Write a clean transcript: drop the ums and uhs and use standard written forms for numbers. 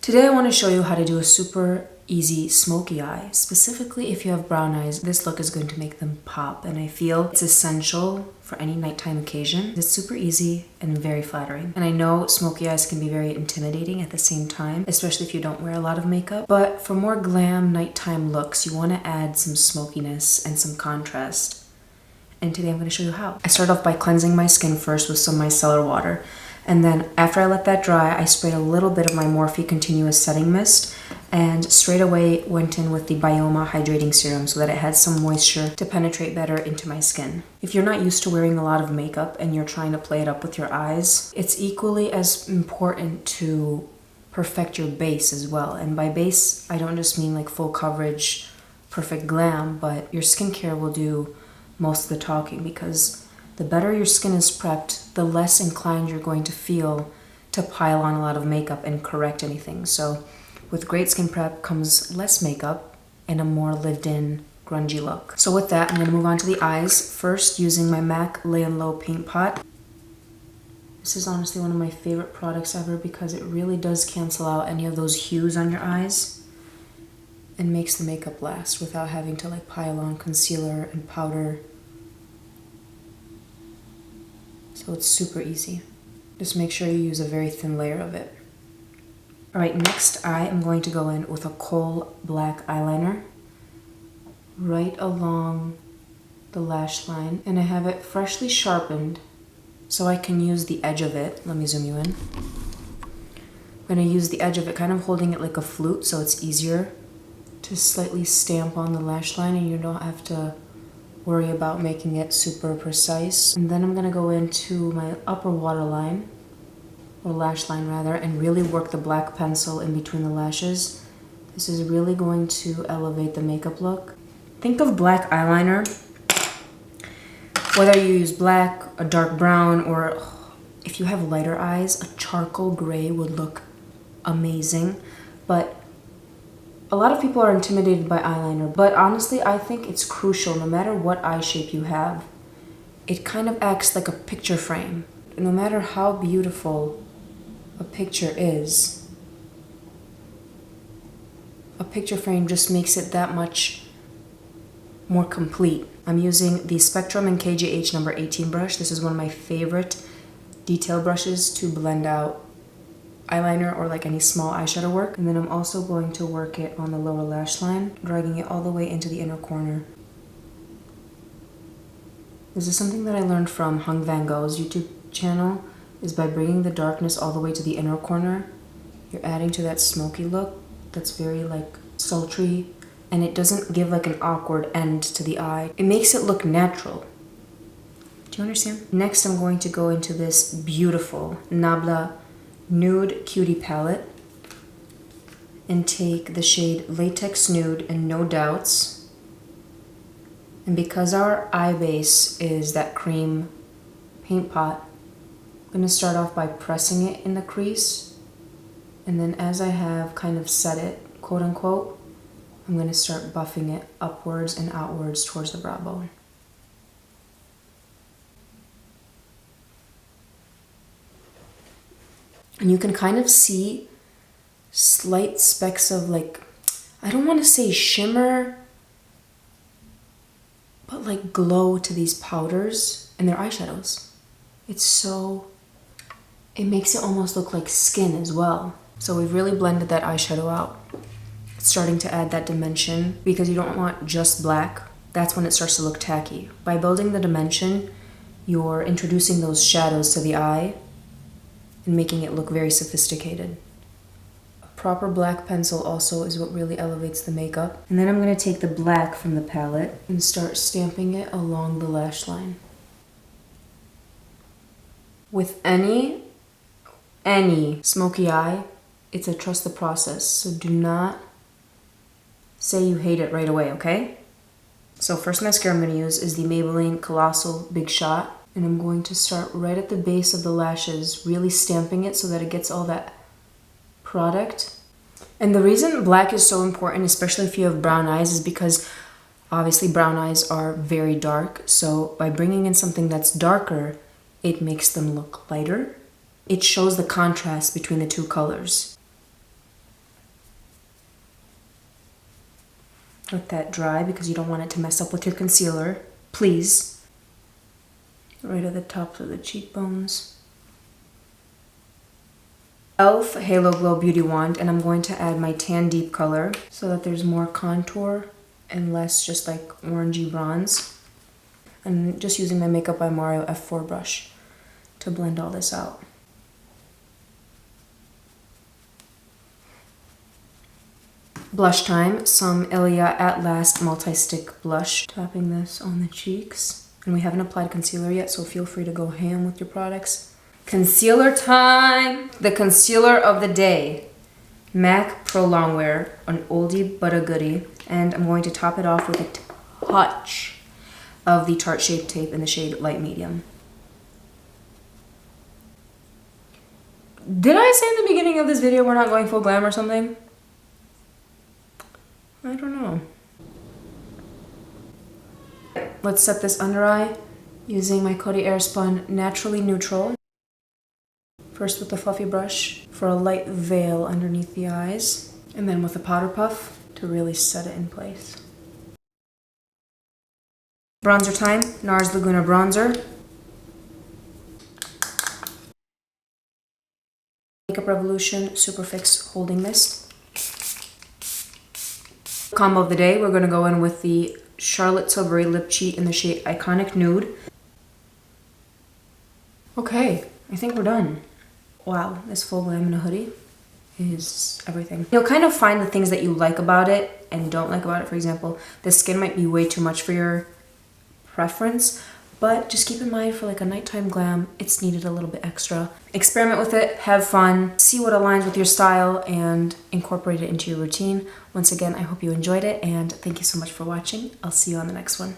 Today I want to show you how to do a super easy smoky eye. Specifically if you have brown eyes, this look is going to make them pop, and I feel it's essential for any nighttime occasion. It's super easy and very flattering. And I know smoky eyes can be very intimidating at the same time, especially if you don't wear a lot of makeup. But for more glam nighttime looks, you want to add some smokiness and some contrast. And today I'm going to show you how. I start off by cleansing my skin first with some micellar water. And then after I let that dry, I sprayed a little bit of my Morphe Continuous Setting Mist and straight away went in with the Byoma Hydrating Serum so that it had some moisture to penetrate better into my skin. If you're not used to wearing a lot of makeup and you're trying to play it up with your eyes, it's equally as important to perfect your base as well. And by base, I don't just mean like full coverage, perfect glam, but your skincare will do most of the talking, because the better your skin is prepped, the less inclined you're going to feel to pile on a lot of makeup and correct anything. So with great skin prep comes less makeup and a more lived-in, grungy look. So with that, I'm going to move on to the eyes. First, using my MAC Lay and Low Paint Pot. This is honestly one of my favorite products ever because it really does cancel out any of those hues on your eyes and makes the makeup last without having to like pile on concealer and powder. So it's super easy. Just make sure you use a very thin layer of it. Alright, next I am going to go in with a Kohl black eyeliner right along the lash line. And I have it freshly sharpened so I can use the edge of it. Let me zoom you in. I'm going to use the edge of it, kind of holding it like a flute so it's easier to slightly stamp on the lash line and you don't have to worry about making it super precise. And then I'm going to go into my upper waterline, or lash line rather, and really work the black pencil in between the lashes. This is really going to elevate the makeup look. Think of black eyeliner, whether you use black, a dark brown, or if you have lighter eyes, a charcoal gray would look amazing. But a lot of people are intimidated by eyeliner, but honestly, I think it's crucial. No matter what eye shape you have, it kind of acts like a picture frame. No matter how beautiful a picture is, a picture frame just makes it that much more complete. I'm using the Spectrum and KJH number 18 brush. This is one of my favorite detail brushes to blend out eyeliner or like any small eyeshadow work. And then I'm also going to work it on the lower lash line, dragging it all the way into the inner corner. This is something that I learned from Hung Van Gogh's YouTube channel, is by bringing the darkness all the way to the inner corner, you're adding to that smoky look that's very like sultry, and it doesn't give like an awkward end to the eye. It makes it look natural. Do you understand? Next, I'm going to go into this beautiful Nabla Nude Cutie palette and take the shade Latex Nude and No Doubts. And because our eye base is that cream paint pot, I'm going to start off by pressing it in the crease, and then as I have kind of set it, quote unquote, I'm going to start buffing it upwards and outwards towards the brow bone. And you can kind of see slight specks of like, I don't want to say shimmer, but like glow to these powders and their eyeshadows. It makes it almost look like skin as well. So we've really blended that eyeshadow out. It's starting to add that dimension because you don't want just black. That's when it starts to look tacky. By building the dimension, you're introducing those shadows to the eye and making it look very sophisticated. A proper black pencil also is what really elevates the makeup. And then I'm going to take the black from the palette and start stamping it along the lash line. With any smoky eye, it's a trust the process. So do not say you hate it right away, okay? So first mascara I'm going to use is the Maybelline Colossal Big Shot. And I'm going to start right at the base of the lashes, really stamping it so that it gets all that product. And the reason black is so important, especially if you have brown eyes, is because obviously brown eyes are very dark. So by bringing in something that's darker, it makes them look lighter. It shows the contrast between the two colors. Let that dry because you don't want it to mess up with your concealer. Please. Right at the tops of the cheekbones. e.l.f. Halo Glow Beauty Wand, and I'm going to add my Tan Deep color so that there's more contour and less just like orangey bronze. I'm just using my Makeup by Mario F4 brush to blend all this out. Blush time, some ILIA At Last Multi-Stick Blush. Tapping this on the cheeks. And we haven't applied concealer yet, so feel free to go ham with your products. Concealer time! The concealer of the day. MAC Pro Longwear, an oldie but a goodie. And I'm going to top it off with a touch of the Tarte Shape Tape in the shade Light Medium. Did I say in the beginning of this video we're not going full glam or something? I don't know. Let's set this under eye using my Coty Airspun Naturally Neutral. First with the fluffy brush for a light veil underneath the eyes, and then with a powder puff to really set it in place. Bronzer time, NARS Laguna bronzer. Makeup Revolution Superfix Holding Mist. Combo of the day, we're going to go in with the Charlotte Tilbury Lip Cheat in the shade Iconic Nude. Okay, I think we're done. Wow, this full glam in a hoodie is everything. You'll kind of find the things that you like about it and don't like about it. For example, the skin might be way too much for your preference, but just keep in mind for like a nighttime glam, it's needed a little bit extra. Experiment with it, have fun, see what aligns with your style, and incorporate it into your routine. Once again, I hope you enjoyed it, and thank you so much for watching. I'll see you on the next one.